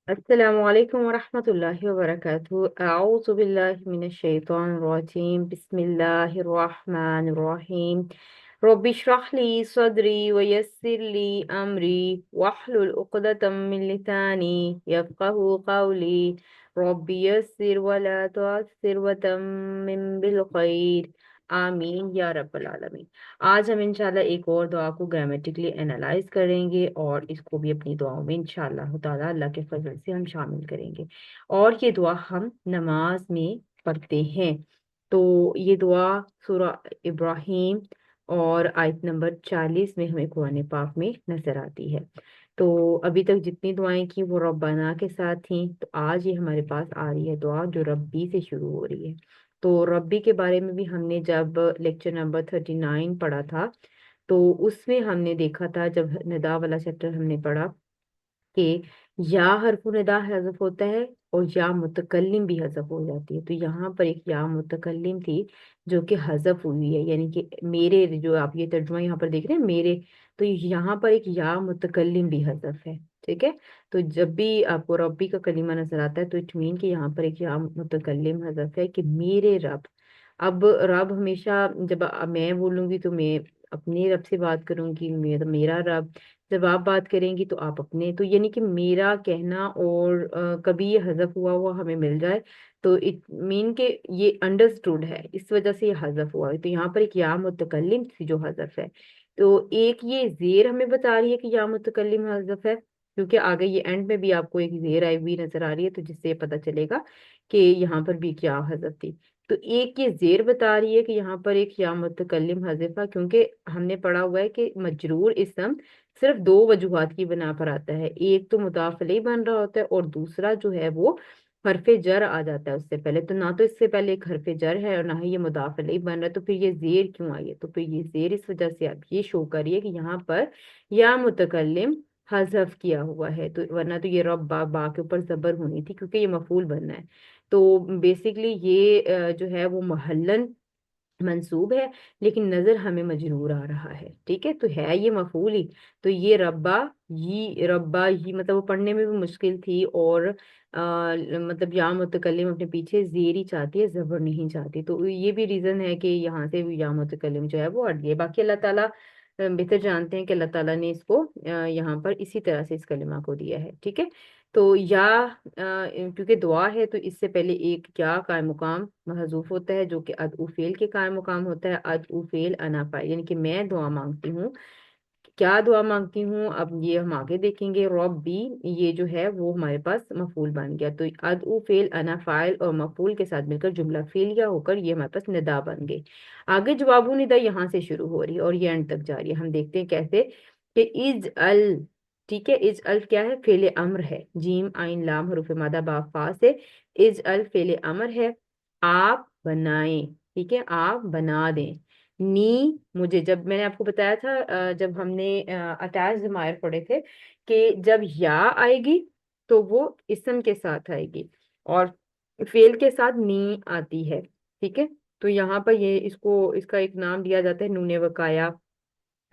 अस्सलामु अलैकुम वरहमतुल्लाहि वबरकातुहू। अऊज़ु बिल्लाहि मिनश शैतानिर रजीम। बिस्मिल्लाहिर रहमानिर रहीम। रब्बि इश्रह ली सदरी व यस्सिर ली अमरी वहलुल उक़दतम मिन लिसानी यफ़क़हू क़ौली। रब्बि यस्सिर व ला तुअस्सिर व तम्मिम बिल खैर। आमीन या रब्बल आलमीन। आज हम इंशाल्लाह एक और दुआ को ग्रामेटिकली एनालाइज करेंगे और इसको भी अपनी दुआओं में इंशाल्लाह ताला अल्लाह के फजल से हम शामिल करेंगे। और ये दुआ हम नमाज में पढ़ते हैं। तो ये दुआ सूरा इब्राहिम और आयत नंबर 40 में हमें कुरान पाक में नजर आती है। तो अभी तक जितनी दुआएं की वो रब्बाना के साथ थी, तो आज ये हमारे पास आ रही है दुआ जो रब्बी से शुरू हो रही है। तो रब्बी के बारे में भी हमने जब लेक्चर नंबर 39 पढ़ा था, तो उसमें हमने देखा था, जब निदा वाला चैप्टर हमने पढ़ा, कि या हरफु निदा हज़फ होता है और या मुतकल्लिम भी हज़फ हो जाती है। तो यहाँ पर एक या मुतकल्लिम थी जो कि हज़फ हुई है, यानी कि मेरे, जो आप ये तर्जुमा यहाँ पर देख रहे हैं मेरे, तो यहाँ पर एक या मुतकल्लिम भी हज़फ है। ठीक है। तो जब भी आपको रब्बी का कलीमा नजर आता है तो इट मीन कि यहाँ पर एक या मुतकल्लिम हज़फ है कि मेरे रब। अब रब हमेशा जब मैं बोलूंगी तो मैं अपने रब से बात करूंगी, मेरा रब। जब आप बात करेंगी तो आप अपने, तो यानी कि मेरा कहना और कभी ये हजफ हुआ हुआ हमें मिल जाए तो इट मीन के ये अंडरस्टूड है, इस वजह से ये हजफ हुआ है। तो यहाँ पर एक या मुतकल्लिम थी जो हजफ है। तो एक ये जेर हमें बता रही है कि या मुतकल्लिम हजफ है, क्योंकि आगे ये एंड में भी आपको एक जेर आई हुई नजर आ रही है, तो जिससे ये पता चलेगा कि यहाँ पर भी क्या हजफ थी। तो एक ये जेर बता रही है कि यहाँ पर एक या मुतकल्लिम हजफा, क्योंकि हमने पढ़ा हुआ है कि मजरूर इस्म सिर्फ दो वजूहात की बना पर आता है। एक तो मुदाफ अलैह बन रहा होता है और दूसरा जो है वो हरफे जर आ जाता है उससे पहले। तो ना तो इससे पहले एक हरफे जर है और ना ही ये मुदाफ अलैह बन रहा है, तो फिर ये जेर क्यों आई है? तो फिर ये जेर इस वजह से आप ये शो करिए कि यहाँ पर या मुतकल्लिम हजफ किया हुआ है। तो वरना तो ये रब बा के ऊपर जबर होनी थी, क्योंकि ये मफूल बनना है। तो बेसिकली ये जो है वो महल्लन मंसूब है, लेकिन नजर हमें मजरूर आ रहा है। ठीक है, तो है ये मफूल ही। तो ये रब्बा ही मतलब वो पढ़ने में भी मुश्किल थी, और मतलब या मुतकल्लिम अपने पीछे जेर ही चाहती है, जबर नहीं चाहती। तो ये भी रीजन है कि यहाँ से भी या मुतकल्लिम जो है वो हट गई। बाकी अल्लाह ताला बेहतर जानते हैं कि अल्लाह ताला ने इसको यहाँ पर इसी तरह से इस कलिमा को दिया है। ठीक है। तो या क्योंकि दुआ है तो इससे पहले एक क्या कायम मुकाम महजूफ होता है, जो कि अदउ फेल के कायम मुकाम होता है। अदउ फेल अना फाइल, यानी कि मैं दुआ मांगती हूँ। क्या दुआ मांगती हूँ अब ये हम आगे देखेंगे। रब भी ये जो है वो हमारे पास मफूल बन गया, तो अदउ फेल अना फाइल और मफूल के साथ मिलकर जुमला फेलिया होकर ये हमारे पास निदा बन गई। आगे जवाबु निदा यहाँ से शुरू हो रही है और ये एंड तक जा रही है। हम देखते हैं कैसे, कि इज अल। ठीक है, इज अल क्या है? फेले अम्र है। जीम आइन लाम हरूफ मादा बा फा से इज अल फेले अम्र है। आप बनाएं। ठीक है, आप बना दें। नी मुझे, जब मैंने आपको बताया था जब हमने अटैच ज़मायर पढ़े थे, कि जब या आएगी तो वो इस्म के साथ आएगी और फेल के साथ नी आती है। ठीक है। तो यहाँ पर ये इसको इसका एक नाम दिया जाता है नूने वकाया,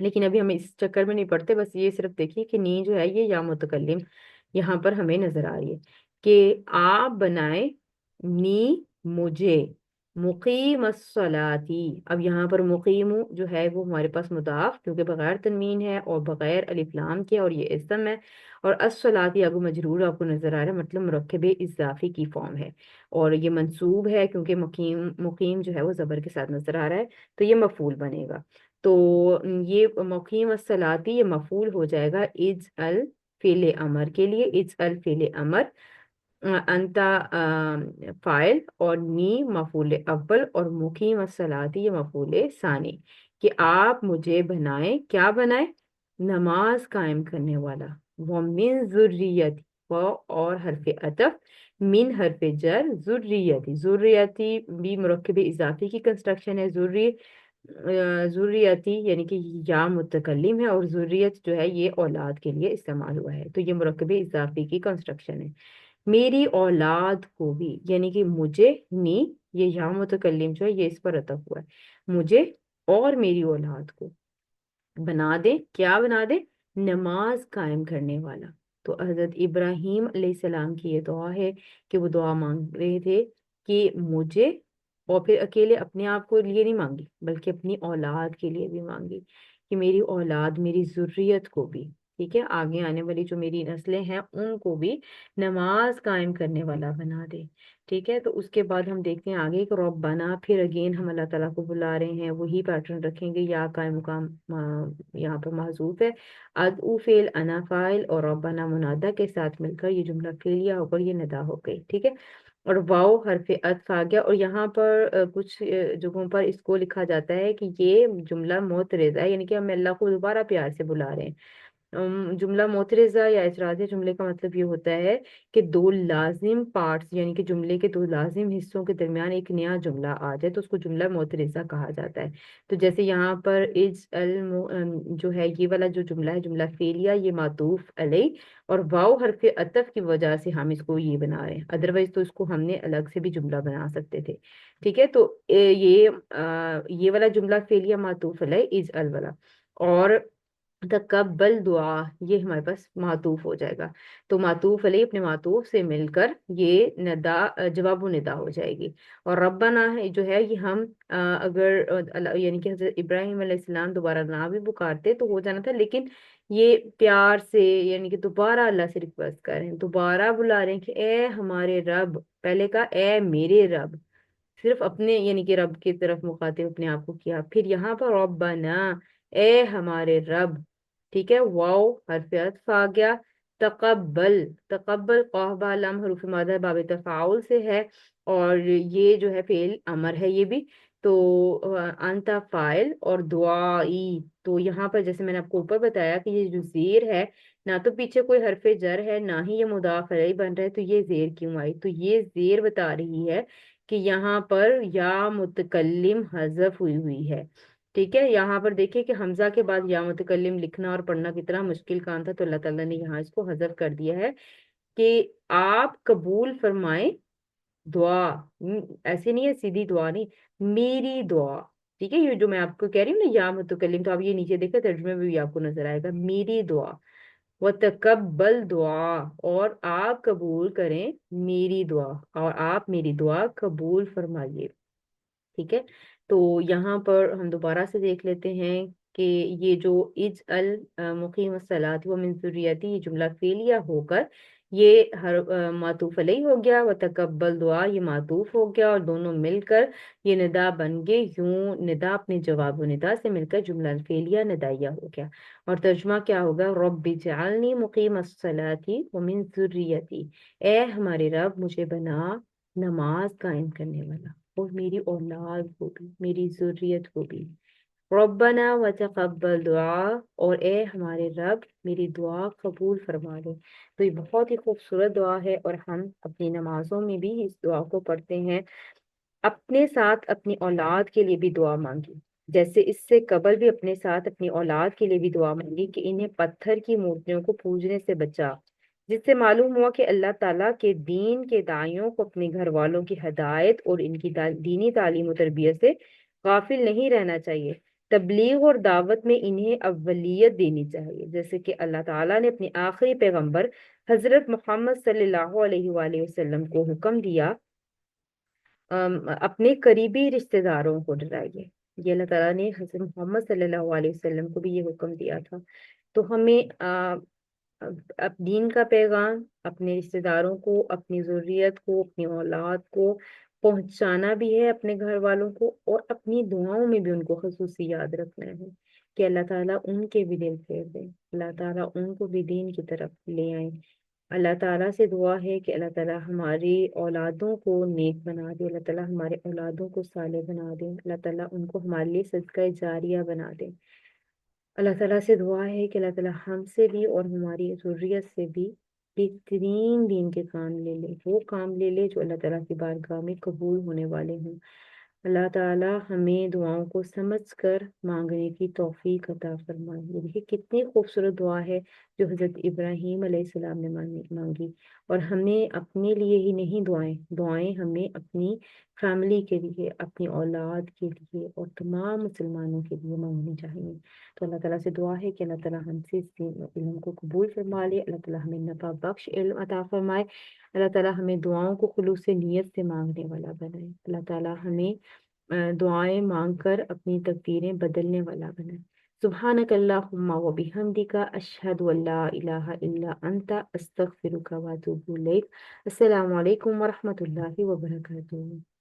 लेकिन अभी हम इस चक्कर में नहीं पढ़ते। बस ये सिर्फ देखिए कि नी जो है ये या मुतकल्लिम यहाँ पर हमें नजर आ रही है, कि आप बनाए नी मुझे मुकीम सलाती। अब यहाँ पर मुकीम जो है वो हमारे पास मुदाफ, क्योंकि बगैर तनवीन है और बगैर अलिफ लाम के, और ये इस्म है। और अस्सलाती अगो मजरूर आपको नजर आ रहा है, मतलब मुरक्कबे इजाफी की फॉर्म है। और ये मंसूब है क्योंकि मुकीम मुकीम जो है वो जबर के साथ नजर आ रहा है, तो ये मफूल बनेगा। तो ये मुकीम अस्सलाती ये मफूल हो जाएगा इज अल फेले अमर के लिए। इज अल फेले अमर, अंता फाइल, और नी मफूल अव्वल, और मुकीम अस्सलाती ये मफूल सानी। कि आप मुझे बनाए, क्या बनाए? नमाज कायम करने वाला। वो मिन जुर्रियती, वो और हरफ अतफ, मिन हरफ जर, जुर्रियती। जुर्रियती भी मुरक्कब इजाफी की कंस्ट्रक्शन है। जुर्रियती यानी कि या मुतकल्लिम है, और जुर्रियत जो है ये औलाद के लिए इस्तेमाल हुआ है, तो ये मुरक्कब इजाफी की कंस्ट्रक्शन है। मेरी औलाद को भी, यानी कि मुझे नी, ये या मुतकल्लिम जो है ये इस पर अतफ हुआ है। मुझे और मेरी औलाद को बना दे, क्या बना दे? नमाज कायम करने वाला। تو हजरत इब्राहीम अलैहिस्सलाम की ये दुआ है कि वो दुआ मांग रहे थे कि मुझे, और फिर अकेले अपने आप को लिए नहीं मांगी बल्कि अपनी औलाद के लिए भी मांगी कि मेरी औलाद, मेरी जुर्रियत को भी, ठीक है, आगे आने वाली जो मेरी नस्लें हैं उनको भी नमाज कायम करने वाला बना दे। ठीक है, तो उसके बाद हम देखते हैं आगे कि रब्बाना, फिर अगेन हम अल्लाह ताला को बुला रहे हैं, वही पैटर्न रखेंगे, या कायम मुकाम यहाँ पर महजूफ है। अदऊ फेल अना फाइल और रब्बाना मुनादा के साथ मिलकर ये जुमला फेलिया होकर ये निदा हो गई। ठीक है, और वाओ हरफ अत्फ आ गया, और यहाँ पर कुछ जगहों पर इसको लिखा जाता है कि ये जुमला मोतरेजा है, यानी कि हम अल्लाह को दोबारा प्यार से बुला रहे हैं। जुमला मोतरेजा या एतराज़ी जुमले का मतलब ये होता है कि दो लाजिम पार्ट्स, यानी कि जुमले के दो लाजिम हिस्सों के दरमियान एक नया जुमला आ जाए तो उसको जुमला मोतरेजा कहा जाता है। तो जैसे यहाँ पर जो है ये वाला जो जुमला है, जुमला फेलिया, ये मातूफ अलई और वाव हरफ अतफ की वजह से हम इसको ये बना रहे हैं, अदरवाइज तो इसको हमने अलग से भी जुमला बना सकते थे। ठीक है, तो ये वाला जुमला फेलिया मातूफ अलई इज अल वाला, और तकब्बल दुआ ये हमारे पास मातूफ हो जाएगा। तो मातूफ अलैह अपने मातूफ से मिलकर ये नदा जवाब निदा हो जाएगी। और रब्बाना है जो है ये हम अगर यानी कि हजरत इब्राहिम अलैहिस्सलाम दोबारा ना भी पुकारते तो हो जाना था, लेकिन ये प्यार से यानी कि दोबारा अल्लाह से रिक्वेस्ट कर रहे हैं, दोबारा बुला रहे हैं कि ए हमारे रब, पहले का ए मेरे रब, सिर्फ अपने यानी कि रब की तरफ मुखातिब अपने आप को किया, फिर यहाँ पर रब्बना, ए हमारे रब। ठीक है, वाओ हरफ अत्फ आ गया। तकब्बल, तकब्बल कौहबा लम हरूफ मादा बाब तफाउल से है, और ये जो है फेल अमर है ये भी। तो अंता फाइल और दुआई, तो यहाँ पर जैसे मैंने आपको ऊपर बताया कि ये जो जेर है, ना तो पीछे कोई हरफ जर है ना ही ये मुदाफ अलैह बन रहा है, तो ये जेर क्यों आई, तो ये जेर बता रही है कि यहाँ पर या मुतकल्लिम हज़फ हुई हुई है। ठीक है, यहाँ पर देखिए कि हमजा के बाद या मुतकल्लिम लिखना और पढ़ना कितना मुश्किल काम था, तो अल्लाह ताला ने यहाँ इसको हज़फ कर दिया है कि आप कबूल फरमाएं दुआ। ऐसे नहीं है, सीधी दुआ नहीं, मेरी दुआ। ठीक है, ये जो मैं आपको कह रही हूँ ना या मुतकल्लिम, तो आप ये नीचे देखो तर्जुमे में भी आपको नजर आएगा, मेरी दुआ। व तकब्बल दुआ, और आप कबूल करें मेरी दुआ, और आप मेरी दुआ कबूल फरमाइए। ठीक है, तो यहाँ पर हम दोबारा से देख लेते हैं कि ये जो इज अल मुकीम सलात व मिन ज़ुर्रियती, ये जुमला फेलिया होकर ये हर मातूफ अलई हो गया, व तकब्बल दुआ ये मातूफ हो गया, और दोनों मिलकर ये निदा बन गए। यूं निदा अपने जवाब व निदा से मिलकर जुमला फेलिया निदाइया हो गया। और तर्जुमा क्या होगा, रब्बि जअलनी मुकीम सलाती व मिन ज़ुर्रियती, ए हमारे रब मुझे बना नमाज कायम करने वाला, और मेरी औलाद को भी, मेरी जुर्रियत को भी। रब्बना व तक़ब्बल दुआ, और ए हमारे रब मेरी दुआ कबूल फरमा ले। तो ये बहुत ही खूबसूरत दुआ है, और हम अपनी नमाजों में भी इस दुआ को पढ़ते हैं। अपने साथ अपनी औलाद के लिए भी दुआ मांगी, जैसे इससे कबल भी अपने साथ अपनी औलाद के लिए भी दुआ मांगी कि इन्हें पत्थर की मूर्तियों को पूजने से बचा, जिससे मालूम हुआ कि अल्लाह ताला के दीन के दाइयों को अपने घर वालों की हदायत और इनकी दीनी तालीम और तरबियत से गाफिल नहीं रहना चाहिए। तबलीग और दावत में इन्हें अव्वलियत देनी चाहिए, जैसे कि अल्लाह ताला ने अपने आखिरी पैगंबर हजरत मोहम्मद सल्लल्लाहु अलैहि वसल्लम को हुक्म दिया अपने करीबी रिश्तेदारों को डराइए। ये अल्लाह ताला ने हजरत मोहम्मद सल्लल्लाहु अलैहि वसल्लम को भी ये हुक्म दिया था। तो हमें अब दीन का पैगाम अपने रिश्तेदारों को, अपनी ज़ुर्रियत को, अपनी औलाद को पहुंचाना भी है, अपने घर वालों को, और अपनी दुआओं में भी उनको खुसूसी याद रखना है कि अल्लाह ताला उनके भी दिल फेर दे, अल्लाह ताला उनको भी दीन की तरफ ले आए। अल्लाह ताला से दुआ है कि अल्लाह ताला हमारी औलादों को नेक बना दे, अल्लाह ताला हमारे औलादों को साले बना दे, अल्लाह ताला उनको हमारे लिए सदका जारिया बना दे। अल्लाह ताला से दुआ है कि अल्लाह ताला हमसे भी और हमारी ज़ुर्रियत से भी बेहतरीन दीन के काम ले ले, वो काम ले ले जो अल्लाह ताला की बारगाह में कबूल होने वाले हों। अल्लाह ताला हमें दुआओं को समझ कर मांगने की तौफीक अता फरमाए। ये देखिए कितनी खूबसूरत दुआ है, جو حضرت ابراہیم علیہ السلام نے مانگی۔ اور ہمیں اپنے لیے ہی نہیں دعائیں ہمیں اپنی فیملی کے لیے، اپنی اولاد کے لیے اور تمام مسلمانوں کے لیے مانگنی چاہیے۔ تو اللہ تعالیٰ سے دعا ہے کہ اللہ تعالیٰ ہم سے اس علم کو قبول فرما لے، اللہ تعالیٰ ہمیں نفع بخش علم عطا فرمائے، اللہ تعالیٰ ہمیں دعاؤں کو خلوص نیت سے مانگنے والا بنائے، اللہ تعالیٰ ہمیں دعائیں مانگ کر اپنی تقدیریں بدلنے والا بنائے۔ سبحانک اللہم و بحمدک، اشہد ان لا الہ الا انت، استغفرک و اتوب الیک۔ السلام علیکم ورحمۃ اللہ وبرکاتہ۔